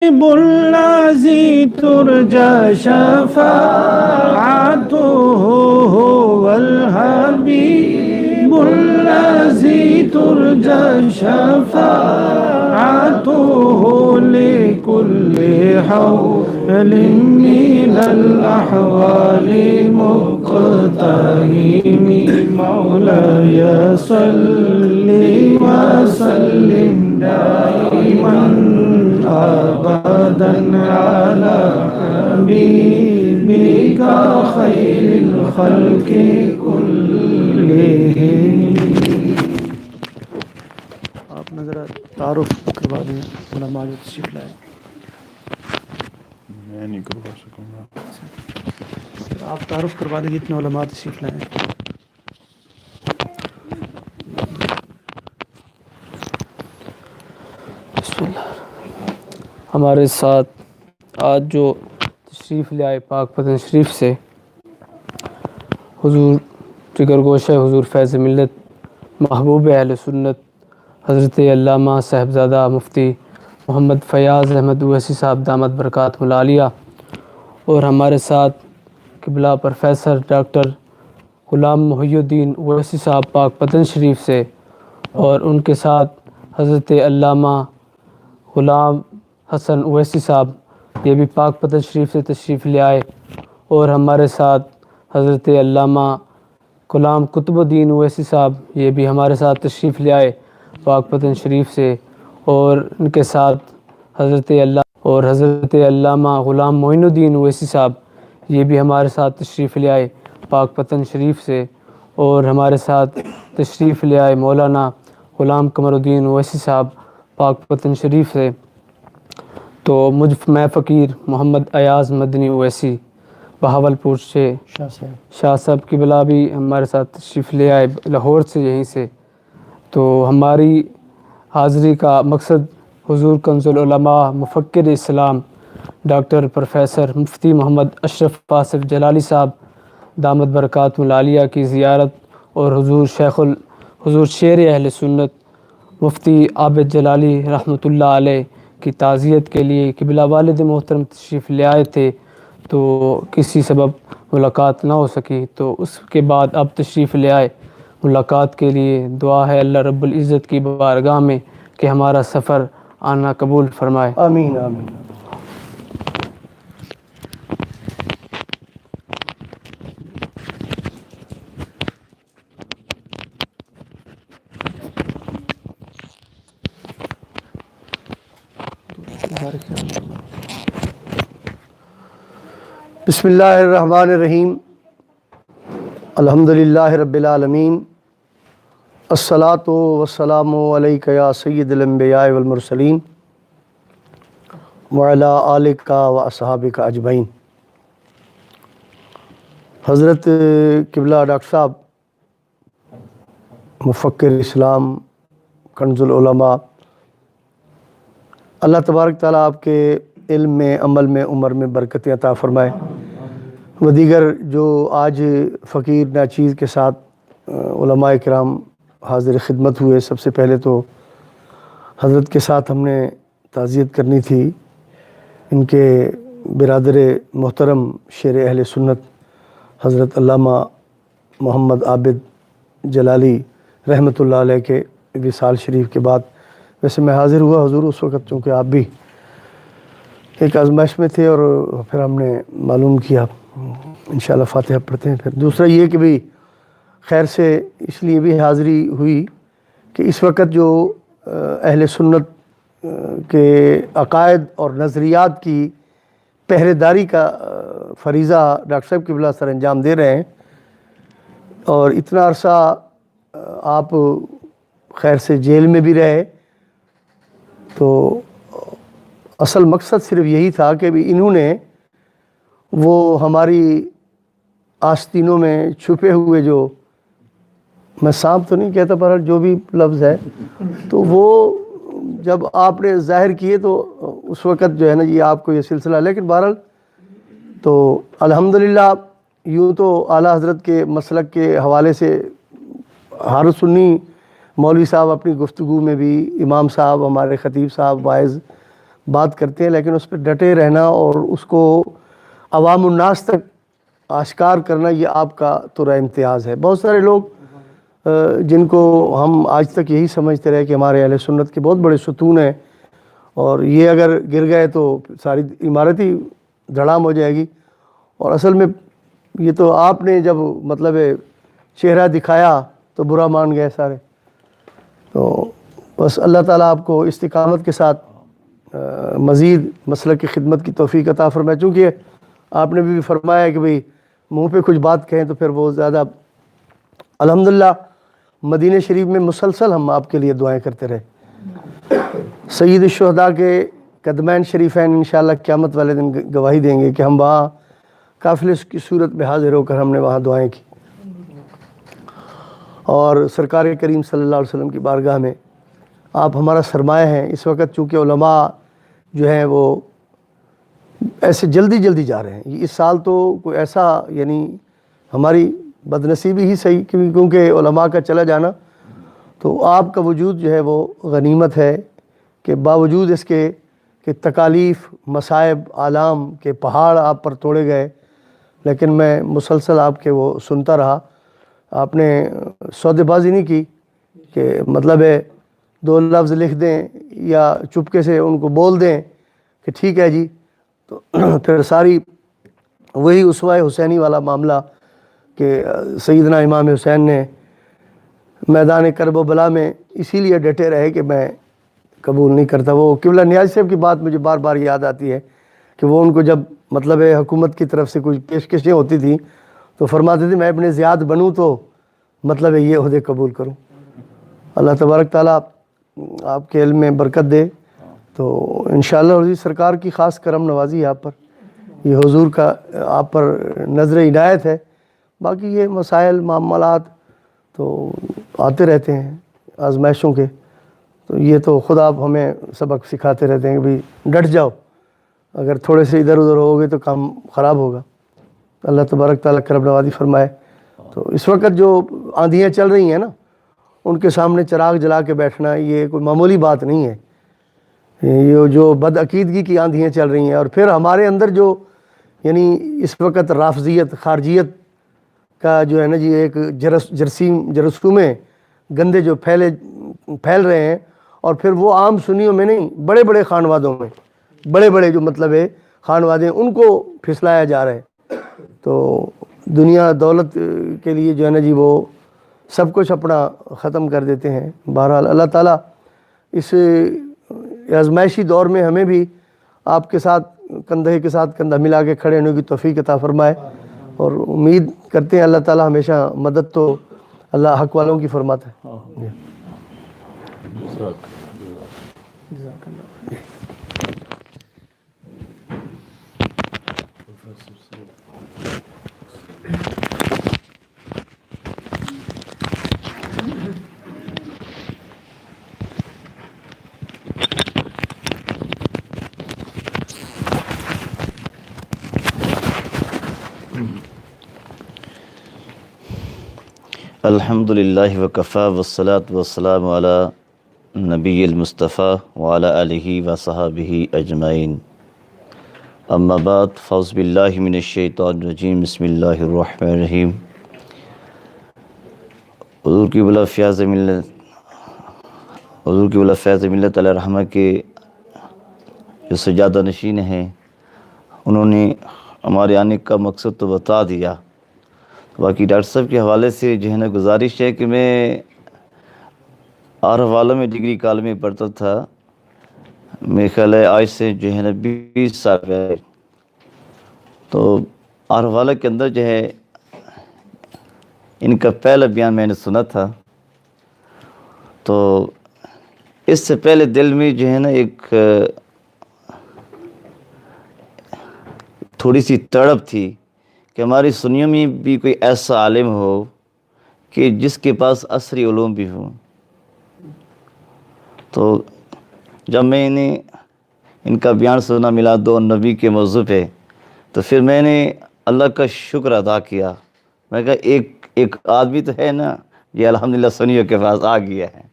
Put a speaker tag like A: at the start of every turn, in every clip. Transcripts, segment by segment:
A: الذي ترجى شفاعته هو الحبيب الذي ترجى شفاعته لكل حول من الأحوال مقتحم مولاي صل وسلم دائما أبدا على حبيبك خير الخلق كلهم. آپ نظر تعارف کروا دیں علماء جو تشریف لائے.
B: میں نہیں کروا سکوں گا.
A: آپ تعارف کروا دیں جتنے علماء تشریف لائے. بسم اللہ. ہمارے ساتھ آج جو تشریف لے آئے پاک پتن شریف سے حضور جگر گوشہ حضور فیض ملت محبوب اہل سنت حضرت علامہ صاحبزادہ مفتی محمد فیاض احمد اویسی صاحب دامت برکاتہ العالیہ، اور ہمارے ساتھ قبلہ پروفیسر ڈاکٹر غلام محی الدین اویسی صاحب پاک پتن شریف سے، اور ان کے ساتھ حضرت علامہ غلام حسن اویسی صاحب، یہ بھی پاک پتن شریف سے تشریف لے آئے، اور ہمارے ساتھ حضرت علامہ غلام قطب الدین اویسی صاحب، یہ بھی ہمارے ساتھ تشریف لے آئے پاک پتن شریف سے، اور ان کے ساتھ حضرت علامہ غلام معین الدین اویسی صاحب، یہ بھی ہمارے ساتھ تشریف لے آئے پاک پتن شریف سے، اور ہمارے ساتھ تشریف لے آئے مولانا غلام قمر الدین اویسی صاحب پاک پتن شریف سے. تو میں فقیر محمد ایاز مدنی اویسی بہاولپور سے شاہ صاحب کی بلا بھی ہمارے ساتھ تشریف لے آئے لاہور سے، یہیں سے. تو ہماری حاضری کا مقصد حضور کنز العلماء مفکر اسلام ڈاکٹر پروفیسر مفتی محمد اشرف آصف جلالی صاحب دامت برکاتہ العالیہ کی زیارت، اور حضور شیر اہل سنت مفتی عابد جلالی رحمۃ اللہ علیہ کی تعزیت کے لیے قبلہ والد محترم تشریف لے آئے تھے، تو کسی سبب ملاقات نہ ہو سکی، تو اس کے بعد اب تشریف لے آئے ملاقات کے لیے. دعا ہے اللہ رب العزت کی بارگاہ میں کہ ہمارا سفر آنا قبول فرمائے.
C: آمین آمین. بسم اللہ الرحمن الرحیم. الحمدللہ رب العالمین. الصلاۃ والسلام علیک یا سید الانبیاء والمرسلین وعلی آلک و اصحابک اجمعین. حضرت قبلہ ڈاکٹر صاحب مفکر اسلام کنز العلماء، اللہ تبارک تعالیٰ آپ کے علم میں، عمل میں، عمر میں برکتیں عطا فرمائے. و دیگر جو آج فقیر ناچیز کے ساتھ علماء کرام حاضر خدمت ہوئے، سب سے پہلے تو حضرت کے ساتھ ہم نے تعزیت کرنی تھی. ان کے برادر محترم شیر اہل سنت حضرت علامہ محمد عابد جلالی رحمۃ اللہ علیہ کے وصال شریف کے بعد. ویسے میں حاضر ہوا حضور اس وقت، چونکہ آپ بھی ایک آزمائش میں تھے، اور پھر ہم نے معلوم کیا. انشاءاللہ فاتحہ پڑھتے ہیں. پھر دوسرا یہ کہ بھی خیر سے اس لیے بھی حاضری ہوئی کہ اس وقت جو اہل سنت کے عقائد اور نظریات کی پہرے داری کا فریضہ ڈاکٹر صاحب قبلہ سر انجام دے رہے ہیں، اور اتنا عرصہ آپ خیر سے جیل میں بھی رہے، تو اصل مقصد صرف یہی تھا کہ بھی انہوں نے وہ ہماری آستینوں میں چھپے ہوئے، جو میں سانپ تو نہیں کہتا پر جو بھی لفظ ہے، تو وہ جب آپ نے ظاہر کیے تو اس وقت جو ہے نا یہ آپ کو یہ سلسلہ. لیکن بہرحال تو الحمدللہ یوں تو اعلیٰ حضرت کے مسلک کے حوالے سے ہر سنی مولوی صاحب اپنی گفتگو میں بھی، امام صاحب، ہمارے خطیب صاحب، واعظ بات کرتے ہیں، لیکن اس پہ ڈٹے رہنا اور اس کو عوام الناس تک آشکار کرنا یہ آپ کا ترا امتیاز ہے۔ بہت سارے لوگ جن کو ہم آج تک یہی سمجھتے رہے کہ ہمارے اہل سنت کے بہت بڑے ستون ہیں اور یہ اگر گر گئے تو ساری عمارت ہی دھڑام ہو جائے گی، اور اصل میں یہ تو آپ نے جب مطلب چہرہ دکھایا تو برا مان گئے سارے۔ تو بس اللہ تعالیٰ آپ کو استقامت کے ساتھ مزید مسلک کی خدمت کی توفیق عطا فرمائے، چونکہ آپ نے بھی فرمایا ہے کہ بھئی منہ پہ کچھ بات کہیں تو پھر وہ زیادہ، الحمدللہ مدینہ شریف میں مسلسل ہم آپ کے لیے دعائیں کرتے رہے۔ سید الشہداء کے قدمین شریفین انشاءاللہ قیامت والے دن گواہی دیں گے کہ ہم وہاں قافلے کی صورت میں حاضر ہو کر ہم نے وہاں دعائیں کی، اور سرکار کریم صلی اللہ علیہ وسلم کی بارگاہ میں آپ ہمارا سرمایہ ہیں۔ اس وقت چونکہ علماء جو ہیں وہ ایسے جلدی جلدی جا رہے ہیں، اس سال تو کوئی ایسا یعنی ہماری بدنصیبی ہی صحیح، کیونکہ علماء کا چلا جانا، تو آپ کا وجود جو ہے وہ غنیمت ہے کہ باوجود اس کے کہ تکالیف، مصائب، آلام کے پہاڑ آپ پر توڑے گئے، لیکن میں مسلسل آپ کے وہ سنتا رہا۔ آپ نے سودے بازی نہیں کی کہ مطلب ہے 2 لفظ لکھ دیں یا چپکے سے ان کو بول دیں کہ ٹھیک ہے جی، تو پھر ساری وہی اسوہ حسینی والا معاملہ کہ سیدنا امام حسین نے میدان کرب و بلا میں اسی لیے ڈٹے رہے کہ میں قبول نہیں کرتا۔ وہ قبلہ نیاز صاحب کی بات مجھے بار بار یاد آتی ہے کہ وہ ان کو جب مطلب حکومت کی طرف سے کچھ پیشکشیں ہوتی تھیں تو فرماتے تھے میں ابن زیاد بنوں تو مطلب یہ عہدے قبول کروں۔ اللہ تبارک تعالیٰ آپ کے علم میں برکت دے۔ تو انشاءاللہ حضور سرکار کی خاص کرم نوازی ہے آپ پر، یہ حضور کا آپ پر نظر عنایت ہے۔ باقی یہ مسائل معاملات تو آتے رہتے ہیں آزمائشوں کے، تو یہ تو خود آپ ہمیں سبق سکھاتے رہتے ہیں کہ بھئی ڈٹ جاؤ، اگر تھوڑے سے ادھر ادھر ہوگے تو کام خراب ہوگا۔ اللہ تبارک تعالیٰ کرم نوازی فرمائے۔ تو اس وقت جو آندھیاں چل رہی ہیں نا، ان کے سامنے چراغ جلا کے بیٹھنا یہ کوئی معمولی بات نہیں ہے۔ یہ جو بدعقیدگی کی آندھیاں چل رہی ہیں، اور پھر ہمارے اندر جو یعنی اس وقت رافضیت، خارجیت کا جو ہے نا جی ایک جرثومے گندے جو پھیل رہے ہیں، اور پھر وہ عام سنیوں میں نہیں، بڑے بڑے خانوادوں میں، بڑے بڑے جو مطلب ہے خانوادے ان کو پھسلایا جا رہا ہے۔ تو دنیا دولت کے لیے جو ہے نا جی وہ سب کچھ اپنا ختم کر دیتے ہیں۔ بہرحال اللہ تعالیٰ اس آزمائشی دور میں ہمیں بھی آپ کے ساتھ کندھے کے ساتھ کندھا ملا کے کھڑے ہونے کی توفیق عطا فرمائے، اور امید کرتے ہیں اللہ تعالیٰ ہمیشہ مدد تو اللہ حق والوں کی فرماتا ہے۔
B: الحمدللہ وکفا والصلاة والسلام علی نبی المصطفیٰ وعلی آلہ وصحبہ اجمعین، اما بعد فاعوذ باللہ من الشیطان الرجیم، بسم اللہ الرحمن الرحیم۔ حضور کی بلا فیض ملت علیہ رحمہ کے جو سجادہ نشین ہیں، انہوں نے ہمارے آنے کا مقصد تو بتا دیا۔ باقی ڈاکٹر صاحب کے حوالے سے جو ہے نا گزارش ہے کہ میں آر حوالہ میں ڈگری کالج میں پڑھتا تھا، میرے خیال ہے آج سے جو ہے نا 20 سال پہلے، تو آر حوالہ کے اندر جو ہے ان کا پہلا بیان میں نے سنا تھا، تو اس سے پہلے دل میں جو ہے نا ایک تھوڑی سی تڑپ تھی کہ ہماری سنیوں میں بھی کوئی ایسا عالم ہو کہ جس کے پاس عصری علوم بھی ہوں۔ تو جب میں نے ان کا بیان سنا میلاد النبی کے موضوع پہ، تو پھر میں نے اللہ کا شکر ادا کیا۔ میں کہا ایک آدمی تو ہے نا یہ الحمدللہ سنیوں کے پاس آ گیا ہے۔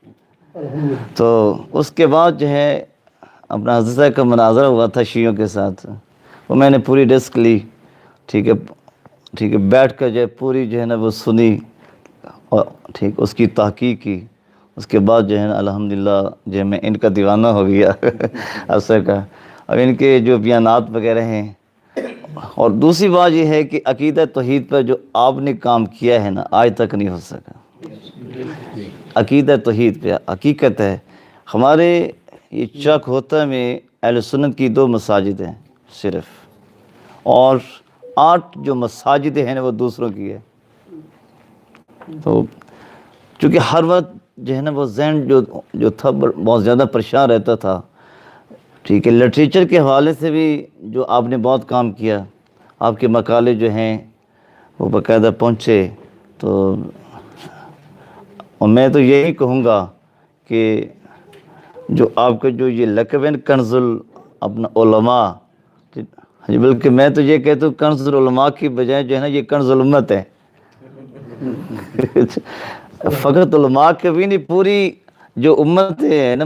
B: تو اس کے بعد جو ہے اپنا حضرت کا مناظرہ ہوا تھا شیعوں کے ساتھ، وہ میں نے پوری ڈسک لی، ٹھیک ہے، بیٹھ کر جو ہے پوری جو ہے نا وہ سنی اور ٹھیک اس کی تحقیق کی، اس کے بعد جو ہے نا الحمدللہ جو ہے میں ان کا دیوانہ ہو گیا افسر کا۔ اب ان کے جو بیانات وغیرہ ہیں، اور دوسری بات یہ ہے کہ عقیدہ توحید پر جو آپ نے کام کیا ہے نا آج تک نہیں ہو سکا۔ عقیدہ توحید پہ حقیقت ہے، ہمارے یہ چک ہوتا میں اہل سنت کی 2 مساجد ہیں صرف، اور 8 جو مساجد ہیں وہ دوسروں کی ہے۔ تو چونکہ ہر وقت جو ہے نا وہ ذہن جو تھا بہت زیادہ پریشان رہتا تھا، ٹھیک ہے، لٹریچر کے حوالے سے بھی جو آپ نے بہت کام کیا، آپ کے مقالے جو ہیں وہ باقاعدہ پہنچے، تو اور میں تو یہی کہوں گا کہ جو آپ کا جو یہ لقب ہے کنز اپنا علماء، بلکہ میں تو یہ کہتا ہوں کنز العلماء کی بجائے جو ہے نا یہ کنز الامت ہے فقط علماء کے بھی نہیں، پوری جو امت ہے نا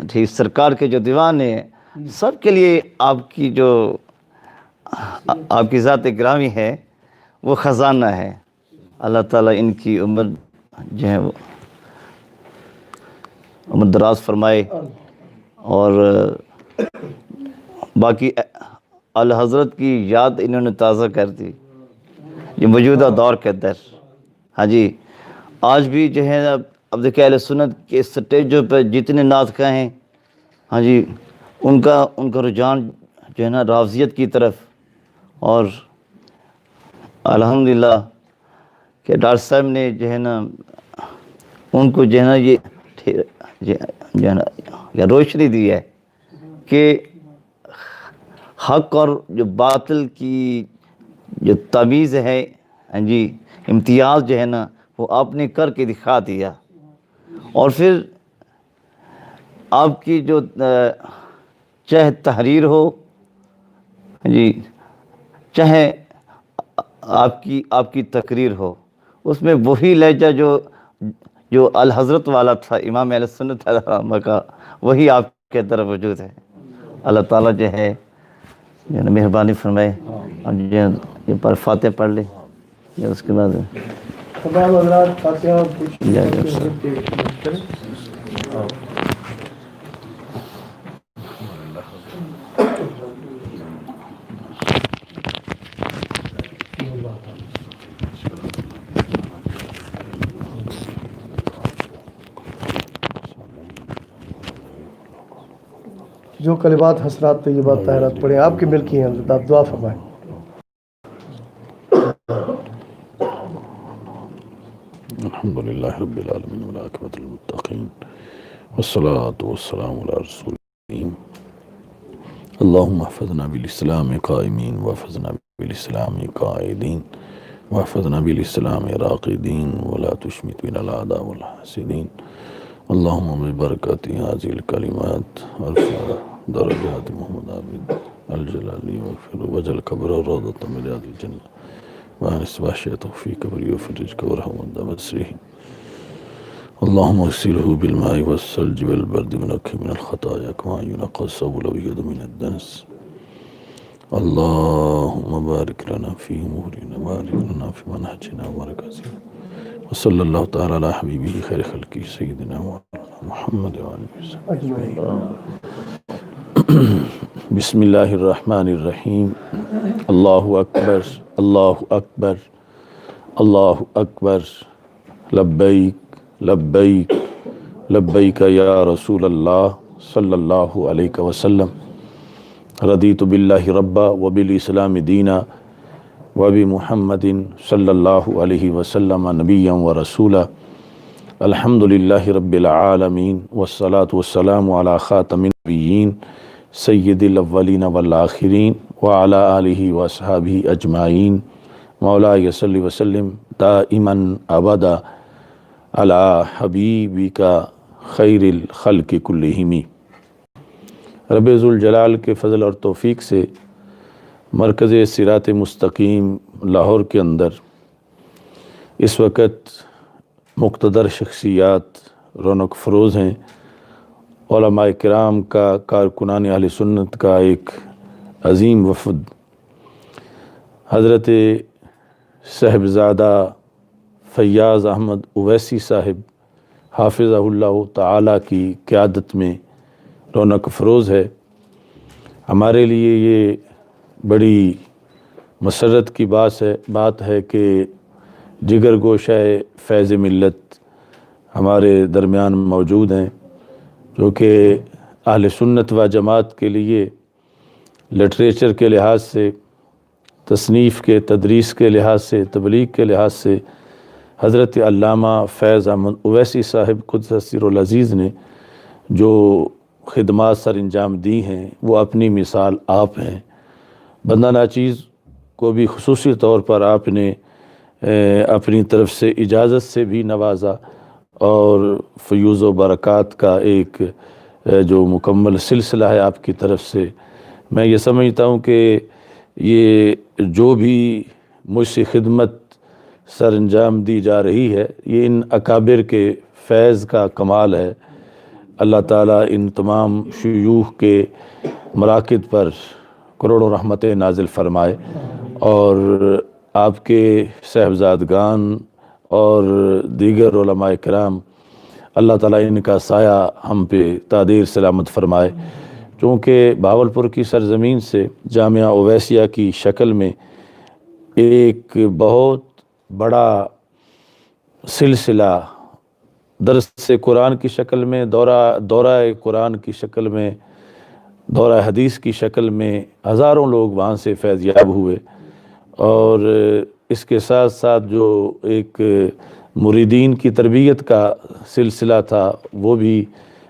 B: ٹھیک، سرکار کے جو دیوان ہیں سب کے لیے آپ کی جو آپ کی ذات گرامی ہے وہ خزانہ ہے۔ اللہ تعالیٰ ان کی عمر جو ہے وہ عمر دراز فرمائے، اور باقی الحضرت کی یاد انہوں نے تازہ کر دی یہ موجودہ دور کے اندر۔ ہاں جی، آج بھی جو ہے اب دیکھیں اہل سنت کے سٹیجوں پہ جتنے نعت خواہ ہیں، ہاں جی، ان کا رجحان جو ہے نا رافضیت کی طرف، اور الحمدللہ کہ ڈاکٹر صاحب نے جو ہے نا ان کو جو ہے نا یہ جو ہے نا یہ روشنی دی ہے کہ حق اور جو باطل کی جو تمیز ہے، ہاں جی، امتیاز جو ہے نا وہ آپ نے کر کے دکھا دیا۔ اور پھر آپ کی جو چاہے تحریر ہو، جی، چاہے آپ کی تقریر ہو، اس میں وہی لہجہ جو الحضرت والا تھا امام اہل سنت علیہ الرحمہ کا، وہی آپ کے اندر موجود ہے۔ اللہ تعالیٰ جو ہے مہربانی فرمائے، اور جو ہے یہ پر فاتح پڑھ لے، یا اس کے بعد
C: تمام حضرات فاتحہ جو کلمات حسرات طیبات طاہرات پڑھیں آپ کی ملکی ہیں، حضرت آپ دعا فرمائیں۔
D: الحمد للہ رب العالمین والعاقبۃ للمتقین والصلاة والسلام علی رسول الکریم اللہم احفظنا بالاسلام قائمین واحفظنا بالاسلام قائدین واحفظنا بالاسلام راقدین ولا تشمت بنا الاعداء والحاسدین اللہم ببرکات هذه الکلمات ارفع درجات محمد عابد الجلالی واغفر وجل قبر روضۃ من ریاض الجنہ وانس وحشیتہ فی قبری وفرج قبرہ وانت مسریہ اللہم اغسلہ بالماء والثلج والبرد ونقہ من الخطایا کما ینقى الثوب الابیض من الدنس اللہم بارک لنا فی امورنا بارک لنا فی منہجنا وبرکاتہ وصلی اللہ تعالی علی حبیبہ خیر خلقہ سیدنا محمد وآلہ وسلم۔ بسم اللہ الرحمن الرحیم۔ اللہ اکبر اللہ اکبر اللہ اکبر لبیک لبیک لبیک یا رسول اللہ صلی اللہ علیہ وسلم رضیت باللہ ربا وبالاسلام دینا وبمحمد صلی اللہ علیہ وسلم نبیا ورسولا الحمدللہ رب العالمین والصلاة والسلام علی خاتم النبیین سید الاولین والآخرین وعلی آلہ واصحابہ اجمعین مولاي صلی وسلم دائما ابدا علی حبیبک خیر الخلق کلہم۔ رب ذوالجلال کے فضل اور توفیق سے مرکز صراط مستقیم لاہور کے اندر اس وقت مقتدر شخصیات رونق فروز ہیں، علماء کرام کا، کارکنان اہل سنت کا ایک عظیم وفد حضرت صاحبزادہ فیاض احمد اویسی صاحب حافظہ اللہ تعالیٰ کی قیادت میں رونق افروز ہے۔ ہمارے لیے یہ بڑی مسرت کی بات ہے کہ جگر گوشہ فیض ملت ہمارے درمیان موجود ہیں، جو کہ اہل سنت و جماعت کے لیے لٹریچر کے لحاظ سے، تصنیف کے، تدریس کے لحاظ سے، تبلیغ کے لحاظ سے حضرت علامہ فیض احمد اویسی صاحب قدس سر العزیز نے جو خدمات سر انجام دی ہیں وہ اپنی مثال آپ ہیں۔ بندہ ناچیز کو بھی خصوصی طور پر آپ نے اپنی طرف سے اجازت سے بھی نوازا، اور فیوز و برکات کا ایک جو مکمل سلسلہ ہے آپ کی طرف سے۔ میں یہ سمجھتا ہوں کہ یہ جو بھی مجھ سے خدمت سر انجام دی جا رہی ہے، یہ ان اکابر کے فیض کا کمال ہے۔ اللہ تعالیٰ ان تمام شیوخ کے مراکز پر کروڑوں رحمتیں نازل فرمائے، اور آپ کے صاحبزادگان اور دیگر علماء کرام، اللہ تعالیٰ ان کا سایہ ہم پہ تادیر سلامت فرمائے۔ چونکہ بہاولپور کی سرزمین سے جامعہ اویسیہ کی شکل میں ایک بہت بڑا سلسلہ درس قرآن کی شکل میں، دورہ قرآن کی شکل میں، دورہ حدیث کی شکل میں ہزاروں لوگ وہاں سے فیض یاب ہوئے، اور اس کے ساتھ ساتھ جو ایک مریدین کی تربیت کا سلسلہ تھا وہ بھی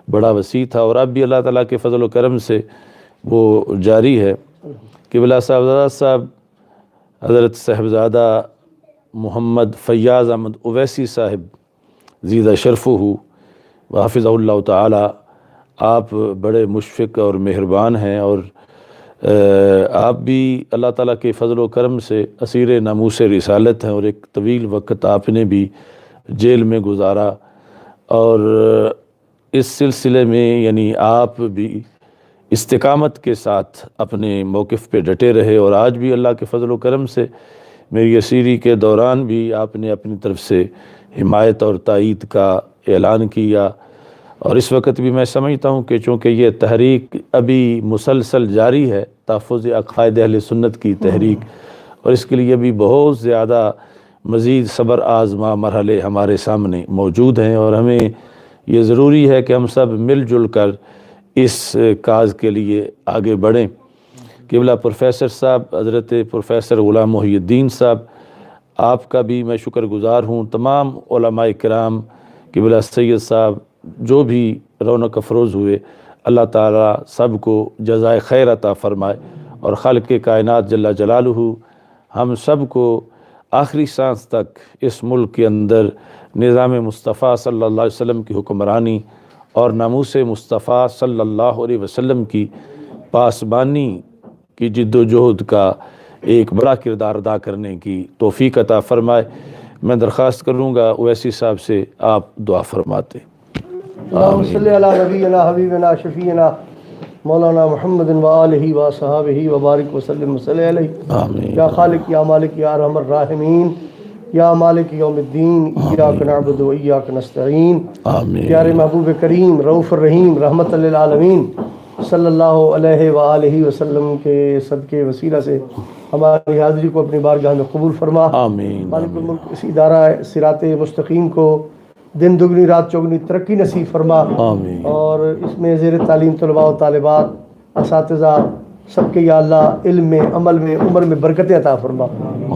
D: بڑا وسیع تھا، اور اب بھی اللہ تعالیٰ کے فضل و کرم سے وہ جاری ہے۔ قبلہ صاحبزادہ صاحب حضرت صاحبزادہ محمد فیاض احمد اویسی صاحب زیدہ شرفہ و حافظہ اللہ تعالیٰ، آپ بڑے مشفق اور مہربان ہیں، اور آپ بھی اللہ تعالیٰ کے فضل و کرم سے اسیر ناموس رسالت ہیں، اور ایک طویل وقت آپ نے بھی جیل میں گزارا، اور اس سلسلے میں یعنی آپ بھی استقامت کے ساتھ اپنے موقف پہ ڈٹے رہے، اور آج بھی اللہ کے فضل و کرم سے میری اسیری کے دوران بھی آپ نے اپنی طرف سے حمایت اور تائید کا اعلان کیا، اور اس وقت بھی میں سمجھتا ہوں کہ چونکہ یہ تحریک ابھی مسلسل جاری ہے، تحفظ عقائد اہل سنت کی تحریک، اور اس کے لیے بھی بہت زیادہ مزید صبر آزما مرحلے ہمارے سامنے موجود ہیں، اور ہمیں یہ ضروری ہے کہ ہم سب مل جل کر اس کاز کے لیے آگے بڑھیں۔ قبلہ پروفیسر صاحب حضرت پروفیسر غلام محی الدین صاحب، آپ کا بھی میں شکر گزار ہوں، تمام علماء کرام، قبلہ سید صاحب جو بھی رونق افروز ہوئے، اللہ تعالیٰ سب کو جزائے خیر عطا فرمائے، اور خالق کائنات جل جلالہ ہم سب کو آخری سانس تک اس ملک کے اندر نظام مصطفیٰ صلی اللہ علیہ وسلم کی حکمرانی اور ناموس مصطفیٰ صلی اللہ علیہ وسلم کی پاسبانی کی جد و جہد کا ایک بڑا کردار ادا کرنے کی توفیق عطا فرمائے۔ میں درخواست کروں گا اویسی صاحب سے آپ دعا فرماتے۔
C: اللہم صلی علی نبینا حبیبنا شفیعنا مولانا محمد و آلہ و صحابہ وبارک وسلم صلی علیہ۔
D: آمین۔
C: یا خالق یا مالک یا ارحم الراحمین، یا مالک یوم الدین، ایاک نعبد و ایاک نستعین۔
D: آمین۔
C: پیارے محبوب کریم رؤوف الرحیم رحمت للعالمین صلی اللہ علیہ وآلہ وسلم کے صدقے وسیلہ سے ہماری حاضری کو اپنی بارگاہ میں قبول فرما۔
D: آمین۔
C: مالک الملک اس ادارہ صراط مستقیم کو دن دگنی رات چوگنی ترقی نصیب فرما،
D: آمین۔
C: اور اس میں زیر تعلیم طلباء و طالبات، اساتذہ سب کے یا اللہ علم میں، عمل میں، عمر میں برکتیں عطا فرما۔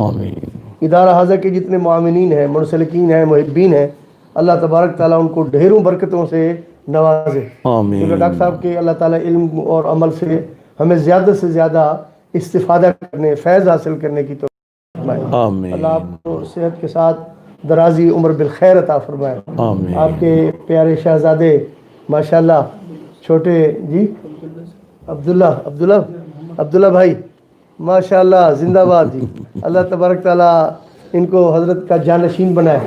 D: آمین۔
C: ادارہ حاضر کے جتنے معاونین ہیں، منسلکین ہیں، محبین ہیں، اللہ تبارک تعالیٰ ان کو ڈھیروں برکتوں سے نوازے۔
D: آمین۔
C: ڈاکٹر صاحب کے اللہ تعالیٰ علم اور عمل سے ہمیں زیادہ سے زیادہ استفادہ کرنے، فیض حاصل کرنے کی توفیق فرمائے۔
D: آمین۔
C: اللہ آپ کو صحت کے ساتھ درازی عمر بالخیر عطا فرمائے۔
D: آمین۔
C: آپ کے پیارے شہزادے ماشاءاللہ چھوٹے جی عبداللہ بھائی ماشاءاللہ زندہ باد جی، اللہ تبارک تعالیٰ ان کو حضرت کا جانشین بنائے،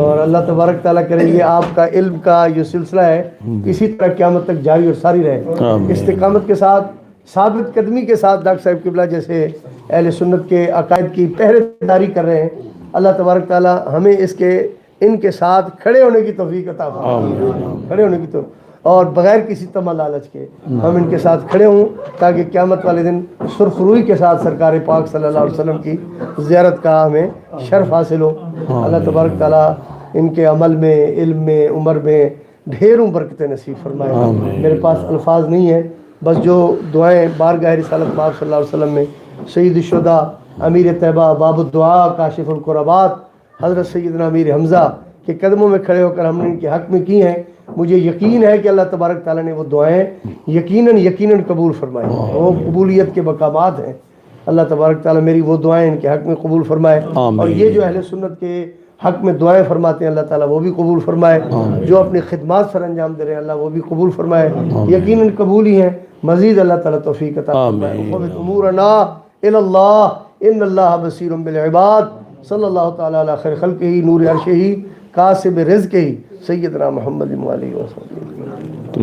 C: اور اللہ تبارک تعالیٰ کرے یہ آپ کا علم کا جو سلسلہ ہے اسی طرح قیامت تک جاری اور ساری رہے، استقامت کے ساتھ ثابت قدمی کے ساتھ ڈاکٹر صاحب قبلہ جیسے اہل سنت کے عقائد کی پہرے داری کر رہے ہیں۔ اللہ تبارک تعالیٰ ہمیں ان کے ساتھ کھڑے ہونے کی توفیق عطا فرمائے، کھڑے ہونے کی توفیق، اور بغیر کسی طمع لالچ کے ہم ان کے ساتھ کھڑے ہوں تاکہ قیامت والے دن سرخ روئی کے ساتھ سرکار پاک صلی اللہ علیہ وسلم کی زیارت کا ہمیں شرف حاصل ہو۔ اللہ تبارک تعالیٰ ان کے عمل میں، علم میں، عمر میں ڈھیروں برکتیں نصیب فرمائے۔ میرے پاس الفاظ نہیں ہے، بس جو دعائیں بارگاہ رسالت پاک صلی اللہ علیہ وسلم میں سید الشہداء، امیر طیبہ، باب الدعاء، کاشف القربات، حضرت سیدنا امیر حمزہ کے قدموں میں کھڑے ہو کر ہم نے ان کے حق میں کی ہیں، مجھے یقین ہے کہ اللہ تبارک تعالیٰ نے وہ دعائیں یقیناً قبول فرمائیں، وہ قبولیت کے مقامات ہیں۔ اللہ تبارک تعالیٰ میری وہ دعائیں ان کے حق میں قبول فرمائے، اور یہ جو اہل سنت کے حق میں دعائیں فرماتے ہیں اللہ تعالیٰ وہ بھی قبول فرمائے، جو اپنی خدمات سر انجام دے رہے ہیں اللہ وہ بھی قبول فرمائے، یقیناً قبول ہی ہیں، مزید اللہ تعالیٰ توفیق عطا فرمائے۔ وَفَوِّضْ أُمُورَنَا إِلَى اللَّهِ إِنَّ اللَّهَ بَصِيرٌ بِالْعِبَادِ۔ صلی اللہ تعالیٰ علی خیر خلقہ نور عرشہ کاسب رزقہ سیدنا محمد وآلہ وسلم۔